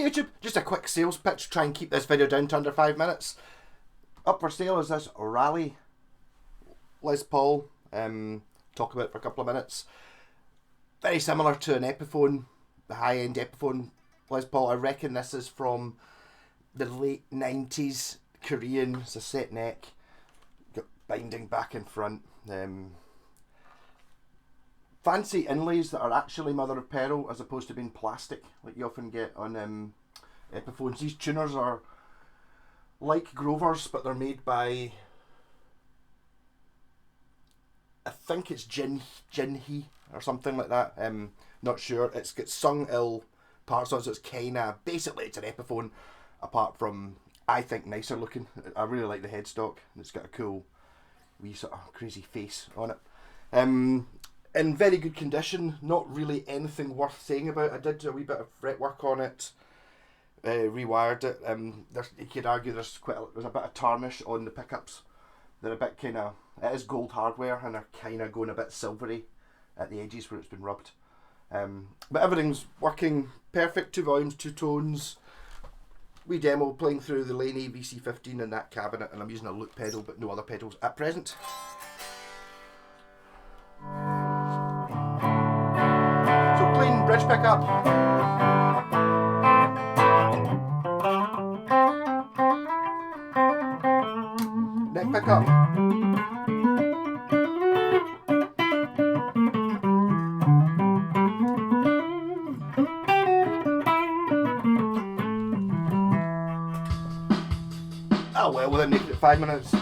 Hey YouTube, just a quick sales pitch, try and keep this video down to under 5 minutes. Up for sale is this Rally Les Paul. Talk about it for a couple of minutes. Very similar to an Epiphone, the high-end Epiphone Les Paul. I reckon this is from the late 90s, Korean. It's a set neck, got binding back and front. Fancy inlays that are actually mother of pearl as opposed to being plastic like you often get on Epiphones. These tuners are like Grovers, but they're made by, I think it's Jinhee or something like that. Not sure. It's got Sung Il parts on it, so it's kinda, basically it's an Epiphone, apart from, I think, nicer looking. I really like the headstock, and it's got a cool wee sort of crazy face on it. In very good condition, not really anything worth saying about. I did a wee bit of fretwork on it, rewired it. You could argue there's a bit of tarnish on the pickups. They're a bit kind of, it is gold hardware, and they're kind of going a bit silvery at the edges where it's been rubbed. But everything's working perfect, 2 volumes, 2 tones. We demo playing through the Laney VC15 in that cabinet, and I'm using a loop pedal but no other pedals at present. So clean bridge pickup. Neck pickup. Oh well, within making it 5 minutes.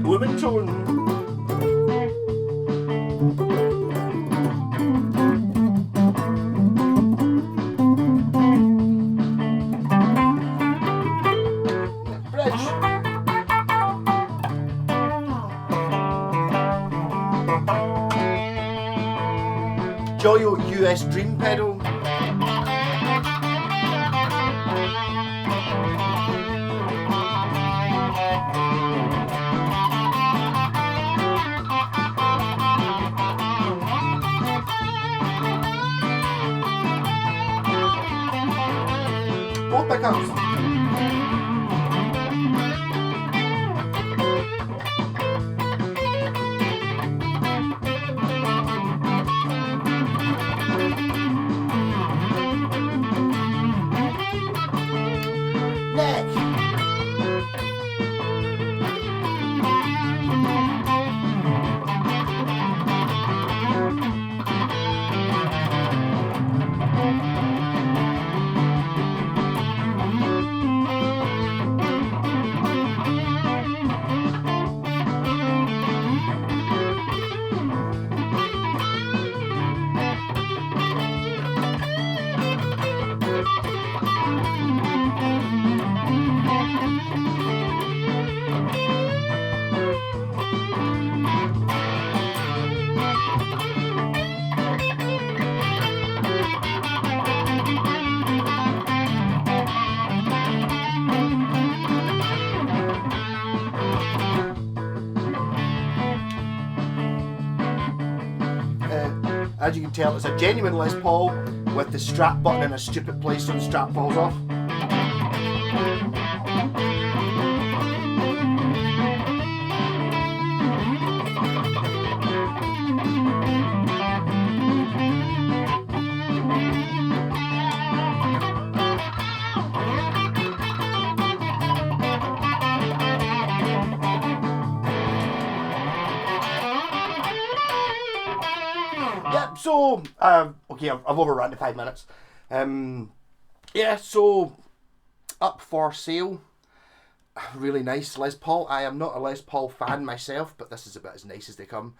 Woman tone. Joyo US Dream pedal. Both pickups. Neck. As you can tell, it's a genuine Les Paul with the strap button in a stupid place so the strap falls off. Yeah, so, okay, I've overrun the 5 minutes. Yeah, so, up for sale. Really nice Les Paul. I am not a Les Paul fan myself, but this is about as nice as they come.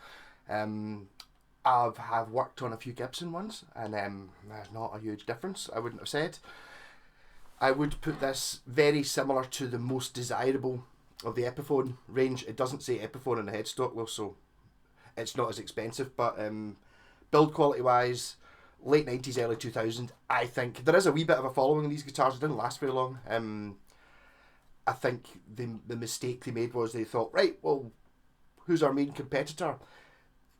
Have worked on a few Gibson ones, and there's not a huge difference, I wouldn't have said. I would put this very similar to the most desirable of the Epiphone range. It doesn't say Epiphone on the headstock though, so it's not as expensive, but build quality wise, late 90s, early 2000s, I think there is a wee bit of a following in these guitars. It didn't last very long. I think the mistake they made was they thought, right, well, who's our main competitor?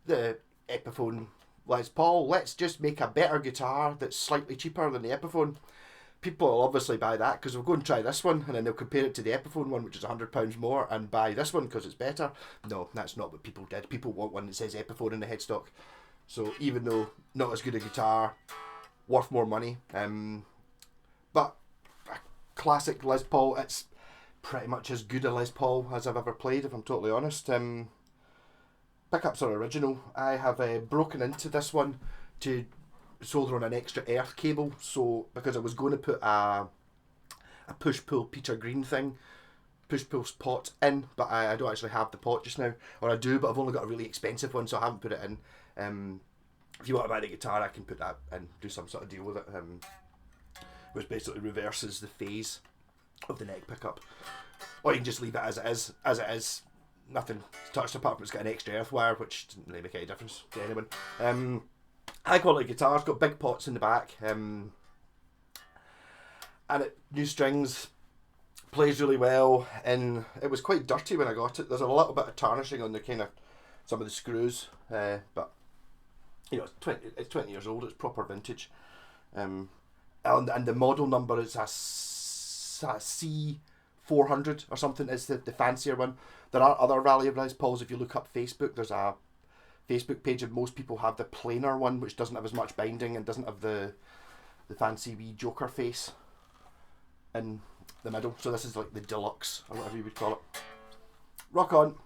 The Epiphone Les Paul. Let's just make a better guitar that's slightly cheaper than the Epiphone. People will obviously buy that because they'll go and try this one and then they'll compare it to the Epiphone one, which is £100 more, and buy this one because it's better. No, that's not what people did. People want one that says Epiphone in the headstock. So even though not as good a guitar, worth more money. But a classic Les Paul, it's pretty much as good a Les Paul as I've ever played, if I'm totally honest. Pickups are original. I have broken into this one to solder on an extra earth cable, so because I was going to put a push-pull Peter Green thing, push-pull pot in, but I don't actually have the pot just now, or I do, but I've only got a really expensive one, so I haven't put it in. If you want to buy the guitar, I can put that in, do some sort of deal with it, which basically reverses the phase of the neck pickup, or you can just leave it as it is, nothing touched apart from it's got an extra earth wire, which doesn't really make any difference to anyone. High quality guitar, it's got big pots in the back, and new strings, plays really well, and it was quite dirty when I got it. There's a little bit of tarnishing on the kind of some of the screws, but you know, it's 20 years old, it's proper vintage, and the model number is a C400 or something, is the fancier one. There are other Rally Les Pauls. If you look up Facebook, there's a Facebook page, and most people have the plainer one, which doesn't have as much binding and doesn't have the fancy wee Joker face in the middle. So this is like the deluxe, or whatever you would call it. Rock on.